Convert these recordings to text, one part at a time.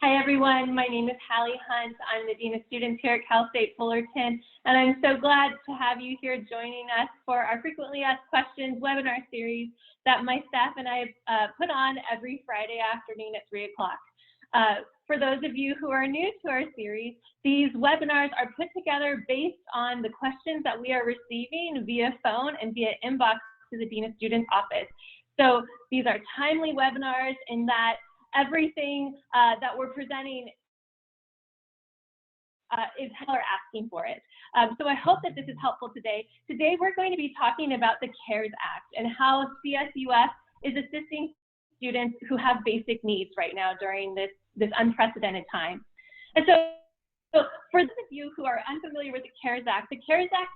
Hi everyone, my name is Hallie Hunt. I'm the Dean of Students here at Cal State Fullerton, and I'm so glad to have you here joining us for our Frequently Asked Questions webinar series that my staff and I put on every Friday afternoon at 3 o'clock. For those of you who are new to our series, these webinars are put together based on the questions that we are receiving via phone and via inbox to the Dean of Students office. So these are timely webinars in that everything that we're presenting is how we're asking for it. So I hope that this is helpful today. Today we're going to be talking about the CARES Act and how CSUF is assisting students who have basic needs right now during this unprecedented time. And so for those of you who are unfamiliar with the CARES Act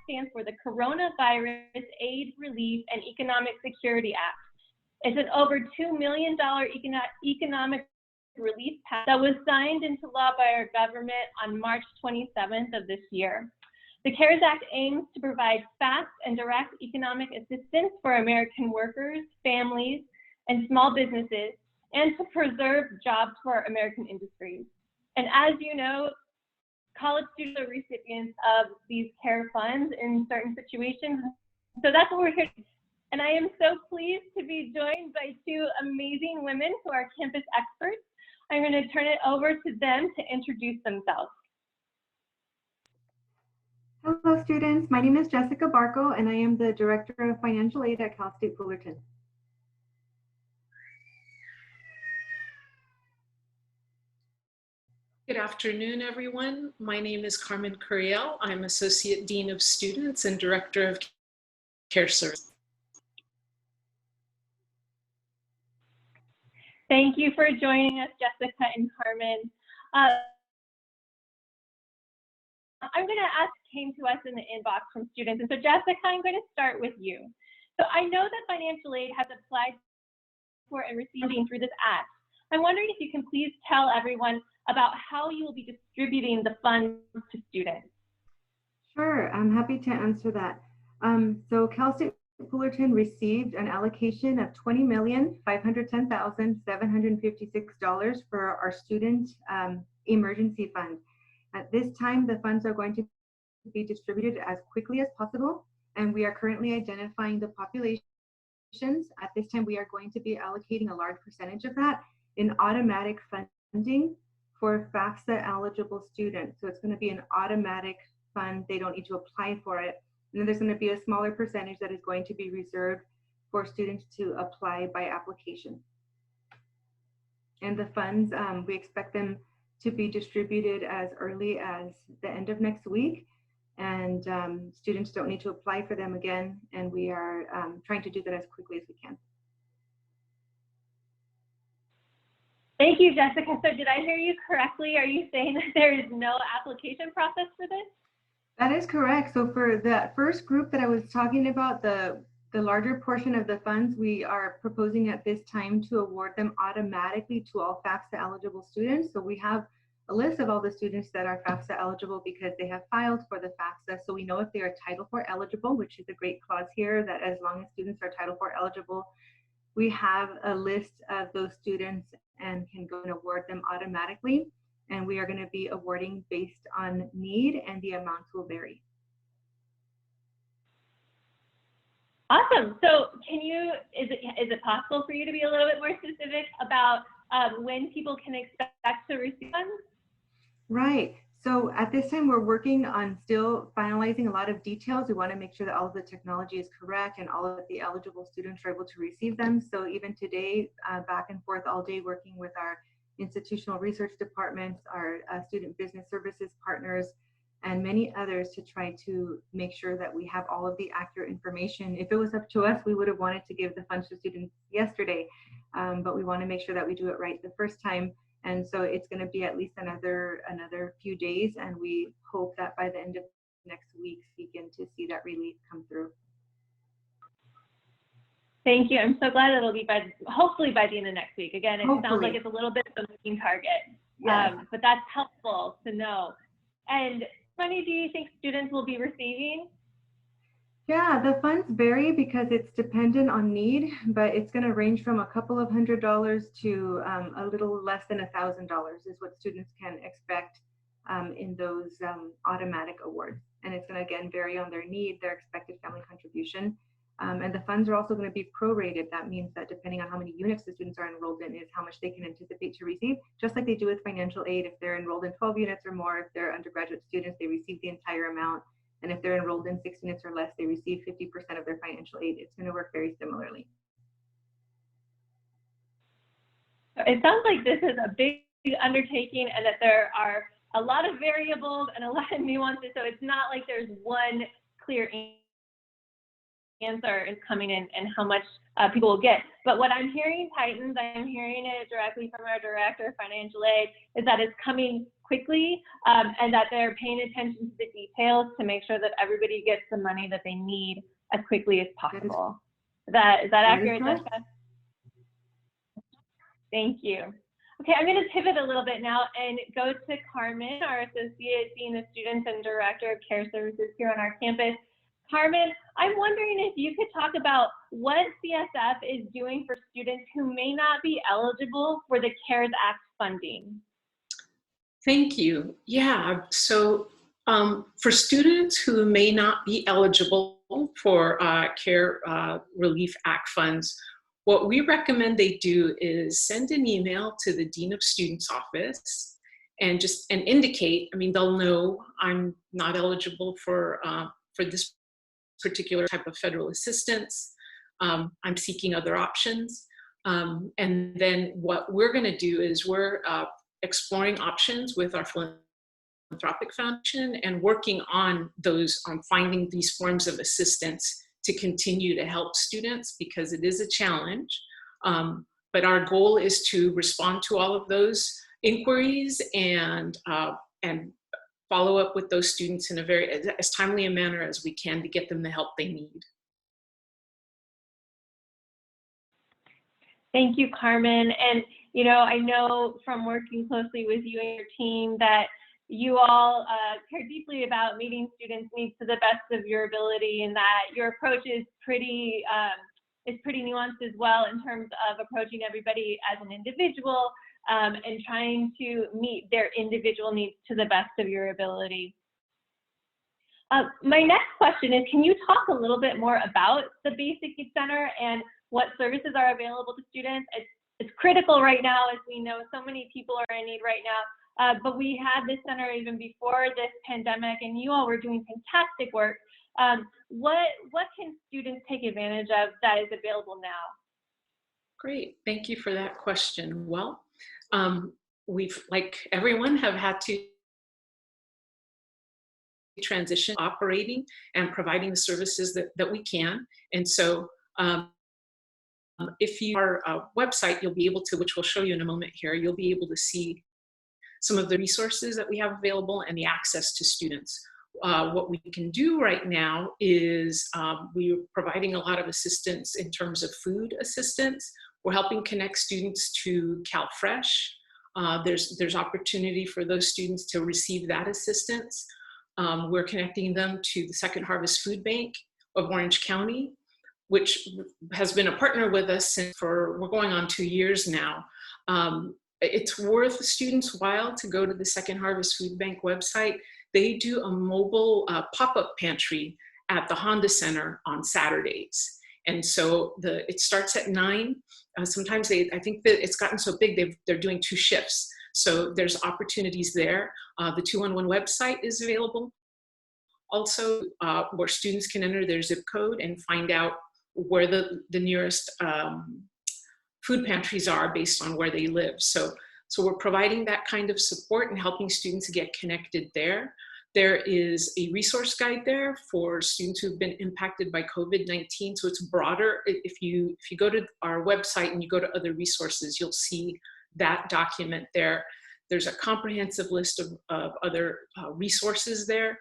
stands for the Coronavirus Aid, Relief, and Economic Security Act. It's an over $2 million economic relief package that was signed into law by our government on March 27th of this year. The CARES Act aims to provide fast and direct economic assistance for American workers, families, and small businesses, and to preserve jobs for American industries. And as you know, college students are recipients of these CARE funds in certain situations. So that's what we're here to do. And I am so pleased to be joined by two amazing women who are campus experts. I'm going to turn it over to them to introduce themselves. Hello students, my name is Jessica Barco and I am the Director of Financial Aid at Cal State Fullerton. Good afternoon, everyone. My name is Carmen Curiel. I'm Associate Dean of Students and Director of Care Services. Thank you for joining us, Jessica and Carmen. I'm going to ask came to us in the inbox from students. And so Jessica, I'm going to start with you. So I know that financial aid has applied for and receiving through this act. I'm wondering if you can please tell everyone about how you will be distributing the funds to students. Sure, I'm happy to answer that. So Cal State Fullerton received an allocation of $20,510,756 for our student emergency fund. At this time, the funds are going to be distributed as quickly as possible, and we are currently identifying the populations. At this time, we are going to be allocating a large percentage of that in automatic funding for FAFSA eligible students. So it's going to be an automatic fund. They don't need to apply for it. And then there's going to be a smaller percentage that is going to be reserved for students to apply by application. And the funds, we expect them to be distributed as early as the end of next week. And students don't need to apply for them again. And we are trying to do that as quickly as we can. Thank you, Jessica. So did I hear you correctly? Are you saying that there is no application process for this? That is correct. So for the first group that I was talking about, the larger portion of the funds, we are proposing at this time to award them automatically to all FAFSA eligible students. So we have a list of all the students that are FAFSA eligible because they have filed for the FAFSA. So we know if they are Title IV eligible, which is a great clause here, that as long as students are Title IV eligible, we have a list of those students and can go and award them automatically. And we are going to be awarding based on need, and the amounts will vary. Awesome. So can you, is it possible for you to be a little bit more specific about when people can expect to receive funds? Right. So at this time, we're working on still finalizing a lot of details. We want to make sure that all of the technology is correct and all of the eligible students are able to receive them. So even today, back and forth all day working with our institutional research departments, our student business services partners, and many others to try to make sure that we have all of the accurate information. If it was up to us, we would have wanted to give the funds to students yesterday, but we want to make sure that we do it right the first time. And so it's going to be at least another few days, and we hope that by the end of next week, begin to see that relief come through. Thank you. I'm so glad it'll be hopefully by the end of next week. Again, it sounds like it's a little bit of a moving target, yes. But that's helpful to know. And how many do you think students will be receiving? Yeah, the funds vary because it's dependent on need, but it's going to range from a couple of $100s to a little less than $1,000 is what students can expect in those automatic awards. And it's going to again vary on their need, their expected family contribution. And the funds are also going to be prorated. That means that depending on how many units the students are enrolled in is how much they can anticipate to receive, just like they do with financial aid. If they're enrolled in 12 units or more, if they're undergraduate students, they receive the entire amount. And if they're enrolled in 6 units or less, they receive 50% of their financial aid. It's going to work very similarly. It sounds like this is a big undertaking and that there are a lot of variables and a lot of nuances. So it's not like there's one clear answer is coming in and how much people will get. But what I'm hearing, Titans, I'm hearing it directly from our director of financial aid, is that it's coming quickly and that they're paying attention to the details to make sure that everybody gets the money that they need as quickly as possible. Is that accurate, Jessica? Thank you. Okay, I'm going to pivot a little bit now and go to Carmen, our Associate Dean of Students and Director of Care Services here on our campus. Carmen, I'm wondering if you could talk about what CSF is doing for students who may not be eligible for the CARES Act funding. Thank you. Yeah, so for students who may not be eligible for CARE Relief Act funds, what we recommend they do is send an email to the Dean of Students office and indicate, I mean, they'll know I'm not eligible for this particular type of federal assistance. I'm seeking other options. And then what we're going to do is we're exploring options with our philanthropic foundation and working on those, finding these forms of assistance to continue to help students because it is a challenge. But our goal is to respond to all of those inquiries and follow up with those students in a very as timely a manner as we can to get them the help they need. Thank you, Carmen. And you know, I know from working closely with you and your team that you all care deeply about meeting students' needs to the best of your ability, and that your approach is pretty nuanced as well in terms of approaching everybody as an individual and trying to meet their individual needs to the best of your ability. My next question is, can you talk a little bit more about the Basic Needs Center and what services are available to students? It's critical right now, as we know so many people are in need right now, but we had this center even before this pandemic, and you all were doing fantastic work. What can students take advantage of that is available now? Great, thank you for that question. Well, we've, like everyone, have had to transition operating and providing the services that we can. And so if you our website, you'll be able to, which we'll show you in a moment here, you'll be able to see some of the resources that we have available and the access to students. What we can do right now is we're providing a lot of assistance in terms of food assistance. We're helping connect students to CalFresh. There's opportunity for those students to receive that assistance. We're connecting them to the Second Harvest Food Bank of Orange County, which has been a partner with us we're going on 2 years now. It's worth the students' while to go to the Second Harvest Food Bank website. They do a mobile pop-up pantry at the Honda Center on Saturdays. And so it starts at 9. Sometimes I think that it's gotten so big, they're doing 2 shifts. So there's opportunities there. The 211 website is available. Also, where students can enter their zip code and find out where the nearest food pantries are based on where they live. So we're providing that kind of support and helping students get connected there. There is a resource guide there for students who've been impacted by COVID-19. So it's broader. If you go to our website and you go to other resources, you'll see that document there. There's a comprehensive list of other resources there.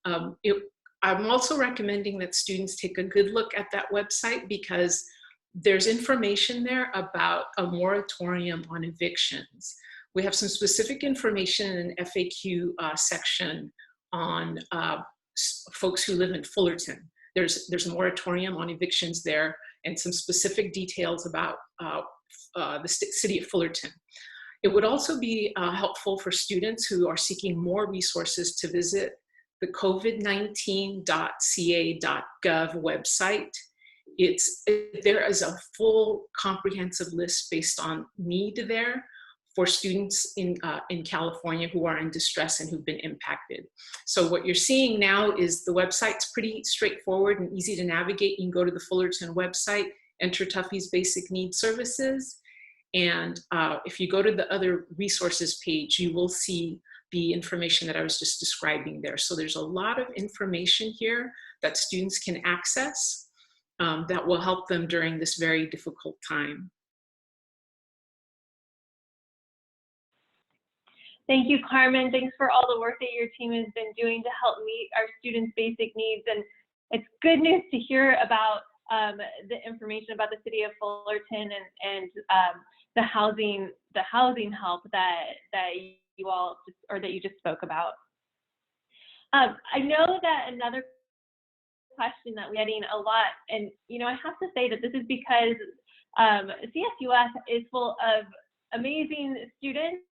I'm also recommending that students take a good look at that website because there's information there about a moratorium on evictions. We have some specific information in an FAQ section on folks who live in Fullerton. There's a moratorium on evictions there and some specific details about the city of Fullerton. It would also be helpful for students who are seeking more resources to visit the covid19.ca.gov website. There is a full comprehensive list based on need there for students in California who are in distress and who've been impacted. So what you're seeing now is the website's pretty straightforward and easy to navigate. You can go to the Fullerton website, enter Tuffy's basic needs services, and if you go to the other resources page, you will see the information that I was just describing there. So there's a lot of information here that students can access that will help them during this very difficult time. Thank you, Carmen. Thanks for all the work that your team has been doing to help meet our students' basic needs. And it's good news to hear about the information about the city of Fullerton and the housing help that you all that you just spoke about. I know that another question that we're getting a lot, and I have to say that this is because CSUF is full of amazing students,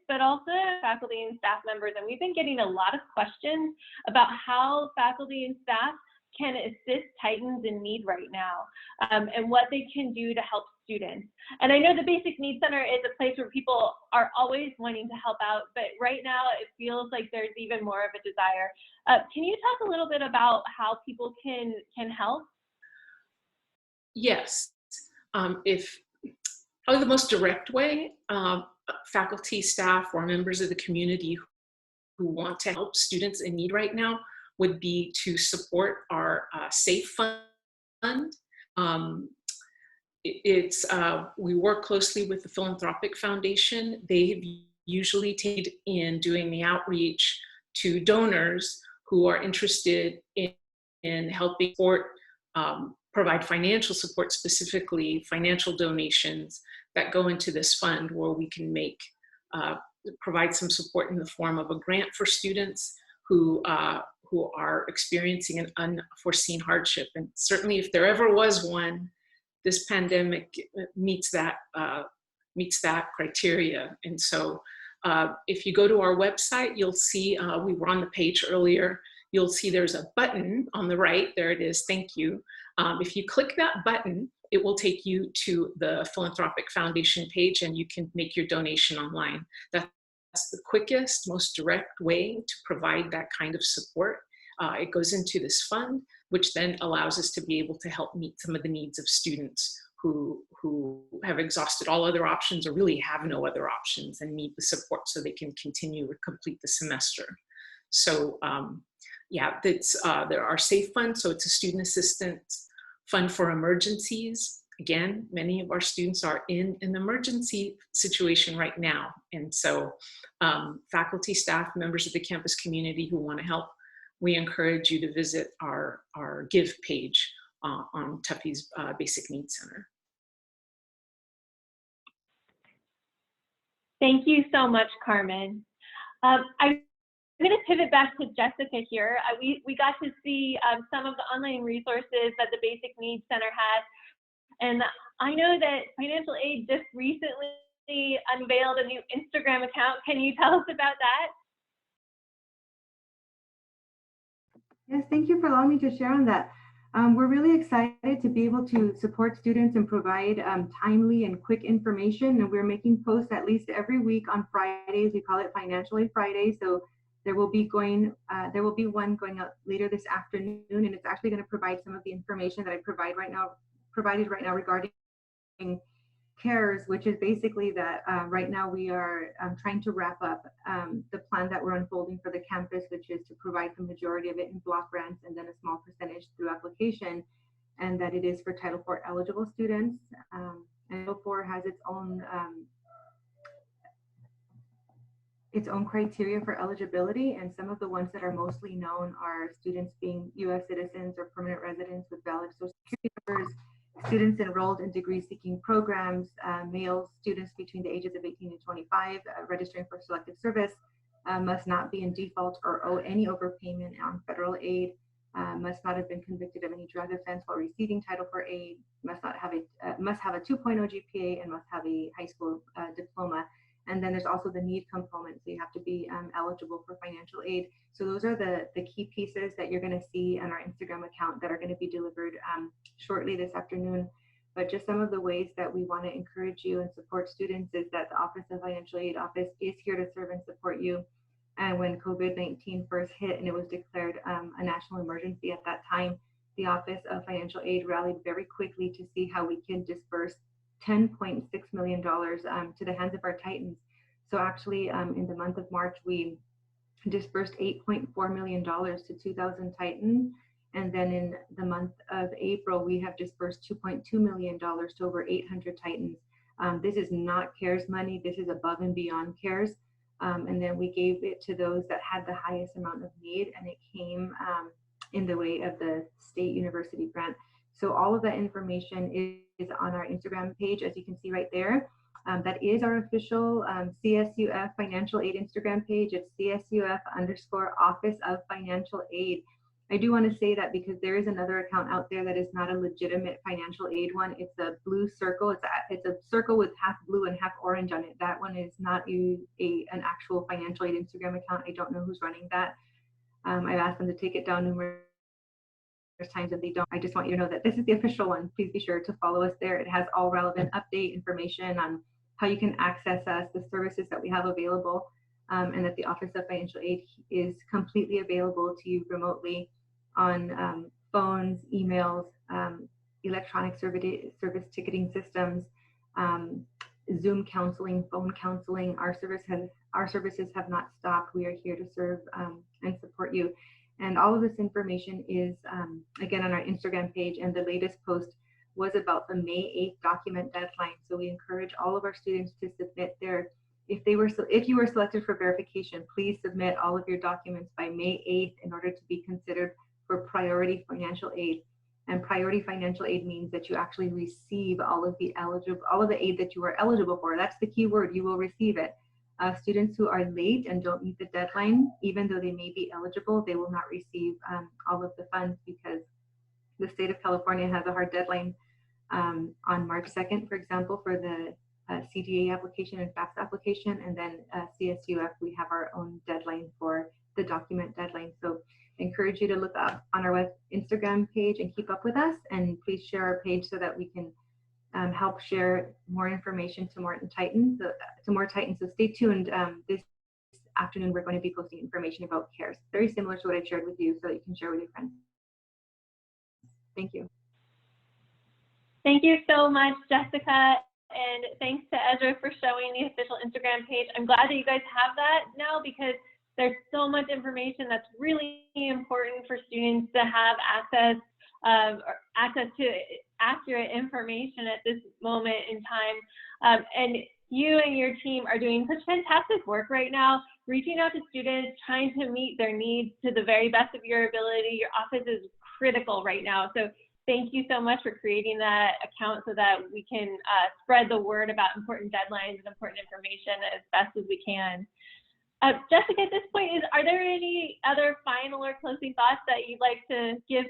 but also faculty and staff members, and we've been getting a lot of questions about how faculty and staff can assist Titans in need right now, and what they can do to help students. And I know the Basic Needs Center is a place where people are always wanting to help out, but right now it feels like there's even more of a desire. Can you talk a little bit about how people can help? Yes. Probably the most direct way, faculty, staff, or members of the community who want to help students in need right now would be to support our SAFE fund. We work closely with the Philanthropic Foundation. They have usually taken in doing the outreach to donors who are interested in helping support, provide financial support, specifically financial donations that go into this fund, where we can provide some support in the form of a grant for students who are experiencing an unforeseen hardship. And certainly if there ever was one, this pandemic meets that criteria. And so if you go to our website, you'll see, we were on the page earlier, you'll see there's a button on the right, there it is, thank you. If you click that button, it will take you to the Philanthropic Foundation page and you can make your donation online. That's the quickest, most direct way to provide that kind of support. It goes into this fund, which then allows us to be able to help meet some of the needs of students who have exhausted all other options or really have no other options and need the support so they can continue or complete the semester. So yeah, there are SAFE funds, so it's a student assistance fund for emergencies. Again, many of our students are in an emergency situation right now. And so faculty, staff, members of the campus community who want to help, we encourage you to visit our Give page on Tuffy's Basic Needs Center. Thank you so much, Carmen. I'm going to pivot back to Jessica here. We got to see some of the online resources that the Basic Needs Center had. And I know that financial aid just recently unveiled a new Instagram account. Can you tell us about that? Yes, thank you for allowing me to share on that. We're really excited to be able to support students and provide timely and quick information. And we're making posts at least every week on Fridays. We call it Financial Aid Friday. So there will be one going out later this afternoon, and it's actually going to provide some of the information that I provided right now regarding CARES, which is basically that right now we are trying to wrap up the plan that we're unfolding for the campus, which is to provide the majority of it in block grants and then a small percentage through application, and that it is for Title IV eligible students. And Title IV has its own criteria for eligibility, and some of the ones that are mostly known are students being U.S. citizens or permanent residents with valid Social Security numbers, students enrolled in degree-seeking programs, male students between the ages of 18 and 25 registering for selective service, must not be in default or owe any overpayment on federal aid, must not have been convicted of any drug offense while receiving Title IV aid, must have a 2.0 GPA, and must have a high school diploma. And then there's also the need component, so you have to be eligible for financial aid. So those are the key pieces that you're going to see on our Instagram account that are going to be delivered shortly this afternoon. But just some of the ways that we want to encourage you and support students is that the Office of Financial Aid office is here to serve and support you. And when COVID-19 first hit and it was declared a national emergency at that time, the Office of Financial Aid rallied very quickly to see how we can disperse $10.6 million to the hands of our Titans. So actually, in the month of March, we dispersed $8.4 million to 2,000 Titans. And then in the month of April, we have dispersed $2.2 million to over 800 Titans. This is not CARES money. This is above and beyond CARES. And then we gave it to those that had the highest amount of need, and it came in the way of the state university grant. So all of that information is on our Instagram page, as you can see right there. That is our official CSUF Financial Aid Instagram page. It's CSUF_Office of Financial Aid. I do want to say that because there is another account out there that is not a legitimate financial aid one. It's a blue circle. It's a circle with half blue and half orange on it. That one is not an actual financial aid Instagram account. I don't know who's running that. I've asked them to take it down numerous times and they don't. I just want you to know that this is the official one. Please be sure to follow us there. It has all relevant update information on how you can access us, the services that we have available, and that the Office of Financial Aid is completely available to you remotely on phones, emails, electronic service ticketing systems, Zoom counseling, phone counseling. Our services have not stopped. We are here to serve and support you. And all of this information is again on our Instagram page, and the latest post was about the May 8th document deadline. So we encourage all of our students to submit if you were selected for verification, please submit all of your documents by May 8th in order to be considered for priority financial aid. And priority financial aid means that you actually receive all of the aid that you are eligible for. That's the key word, you will receive it. Students who are late and don't meet the deadline, even though they may be eligible, they will not receive all of the funds because the state of California has a hard deadline on March 2nd, for example, for the CDA application and FAFSA application, and then CSUF, we have our own deadline for the document deadline. So I encourage you to look up on our Instagram page and keep up with us, and please share our page so that we can help share more information to more Titans. So stay tuned. This afternoon, we're going to be posting information about CARES, very similar to what I've shared with you, so that you can share with your friends. Thank you. Thank you so much, Jessica. And thanks to Ezra for showing the official Instagram page. I'm glad that you guys have that now because there's so much information that's really important for students to have access to accurate information at this moment in time. And you and your team are doing such fantastic work right now, reaching out to students, trying to meet their needs to the very best of your ability. Your office is critical right now. So thank you so much for creating that account so that we can spread the word about important deadlines and important information as best as we can. Jessica, at this point, are there any other final or closing thoughts that you'd like to give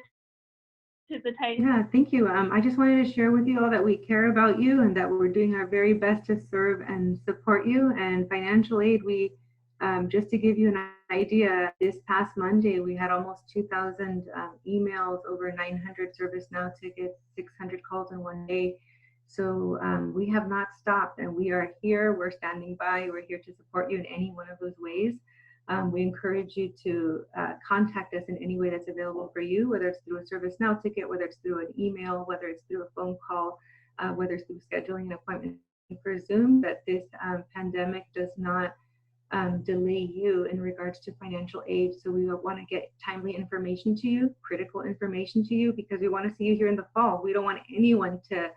to the Titans? Yeah, thank you. I just wanted to share with you all that we care about you and that we're doing our very best to serve and support you. And financial aid, just to give you an idea, this past Monday, we had almost 2,000 emails, over 900 ServiceNow tickets, 600 calls in one day. So we have not stopped, and we are here. We're standing by. We're here to support you in any one of those ways. We encourage you to contact us in any way that's available for you, whether it's through a ServiceNow ticket, whether it's through an email, whether it's through a phone call, whether it's through scheduling an appointment for Zoom, that this pandemic does not delay you in regards to financial aid. So we want to get timely information to you, critical information to you, because we want to see you here in the fall. We don't want anyone to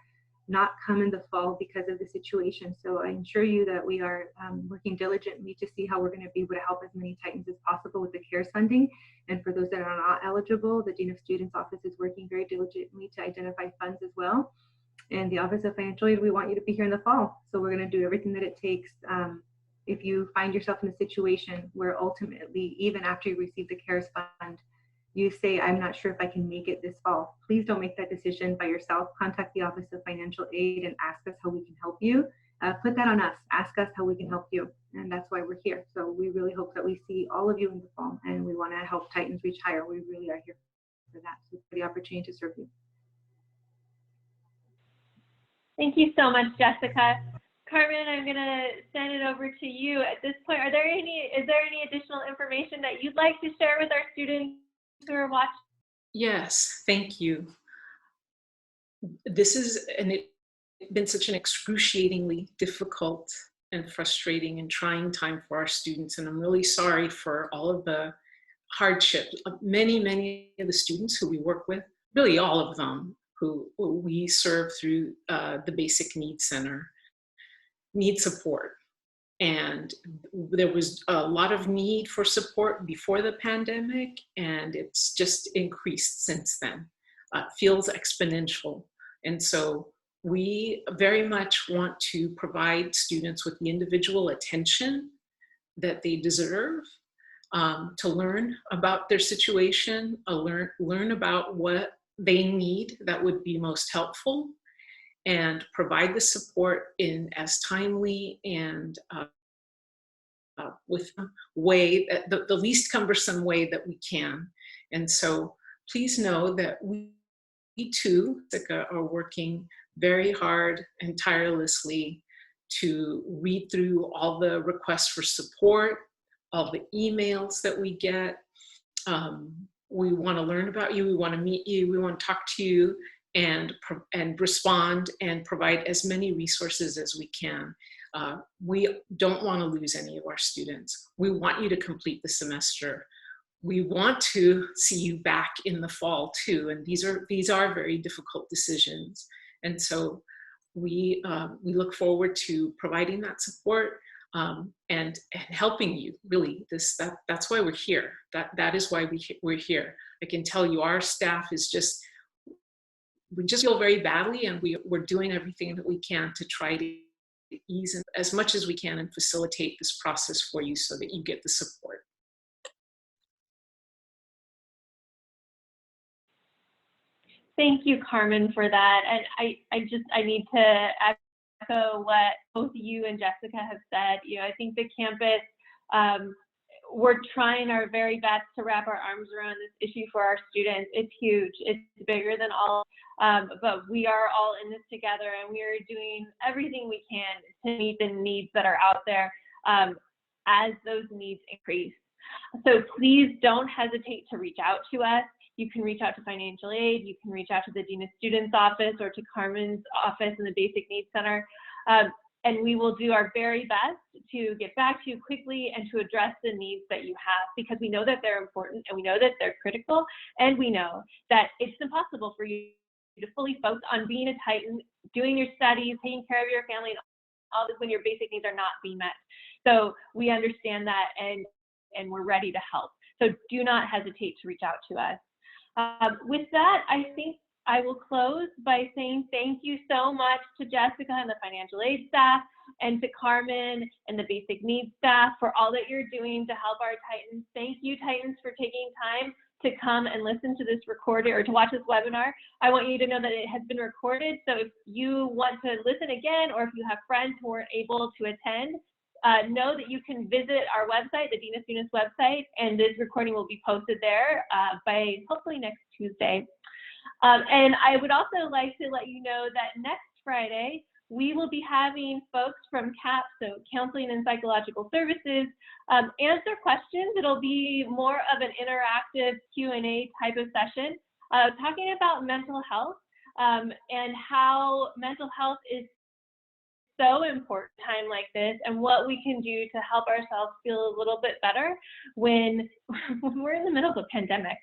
not come in the fall because of the situation. So I assure you that we are working diligently to see how we're going to be able to help as many Titans as possible with the CARES funding. And for those that are not eligible, the Dean of Students Office is working very diligently to identify funds as well. And the Office of Financial Aid, we want you to be here in the fall. So we're going to do everything that it takes. If you find yourself in a situation where ultimately, even after you receive the CARES fund, you say, I'm not sure if I can make it this fall, please don't make that decision by yourself. Contact the Office of Financial Aid and ask us how we can help you. Put that on us. Ask us how we can help you. And that's why we're here. So we really hope that we see all of you in the fall, and we want to help Titans reach higher. We really are here for that, so for the opportunity to serve you. Thank you so much, Jessica. Carmen, I'm going to send it over to you at this point. Is there any additional information that you'd like to share with our students who are watching? Yes, thank you. This is it's been such an excruciatingly difficult and frustrating and trying time for our students, and I'm really sorry for all of the hardship. Many of the students who we work with, really all of them who we serve through the Basic Needs Center, need support. And there was a lot of need for support before the pandemic, and it's just increased since then. Feels exponential. And so we very much want to provide students with the individual attention that they deserve, to learn about their situation, learn about what they need that would be most helpful, and provide the support in as timely and with way, the least cumbersome way that we can. And so please know that we too, are working very hard and tirelessly to read through all the requests for support, all the emails that we get. We want to learn about you, we want to meet you, we want to talk to you, and respond and provide as many resources as we can. We don't want to lose any of our students. We want you to complete the semester. We want to see you back in the fall too, and these are very difficult decisions. And so we look forward to providing that support and helping you. Really, that's why we're here. That is why we're here. I can tell you, our staff is we just feel very badly, and we're doing everything that we can to try to ease as much as we can and facilitate this process for you so that you get the support. Thank you, Carmen, for that. And I need to echo what both you and Jessica have said. I think the campus, we're trying our very best to wrap our arms around this issue for our students. It's huge. It's bigger than all, but we are all in this together, and we are doing everything we can to meet the needs that are out there as those needs increase. So please don't hesitate to reach out to us. You can reach out to financial aid, you can reach out to the Dean of Students office or to Carmen's office in the Basic Needs Center. And we will do our very best to get back to you quickly and to address the needs that you have, because we know that they're important and we know that they're critical, and we know that it's impossible for you to fully focus on being a Titan, doing your studies, taking care of your family, and all this when your basic needs are not being met. So we understand that, and we're ready to help. So do not hesitate to reach out to us. With that, I think I will close by saying thank you so much to Jessica and the financial aid staff, and to Carmen and the basic needs staff for all that you're doing to help our Titans. Thank you, Titans, for taking time to come and listen to this recording or to watch this webinar. I want you to know that it has been recorded. So if you want to listen again, or if you have friends who weren't able to attend, know that you can visit our website, the Dean of Students website, and this recording will be posted there by hopefully next Tuesday. And I would also like to let you know that next Friday, we will be having folks from CAP, so Counseling and Psychological Services, answer questions. It'll be more of an interactive Q&A type of session, talking about mental health and how mental health is so important in a time like this, and what we can do to help ourselves feel a little bit better when we're in the middle of a pandemic.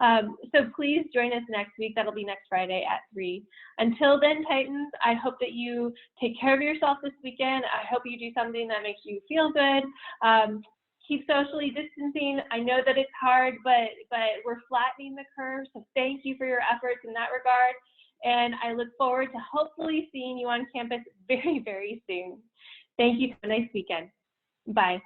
So please join us next week. That'll be next Friday at 3. Until then, Titans, I hope that you take care of yourself this weekend. I hope you do something that makes you feel good. Keep socially distancing. I know that it's hard, but we're flattening the curve. So thank you for your efforts in that regard. And I look forward to hopefully seeing you on campus very, very soon. Thank you. Have a nice weekend. Bye.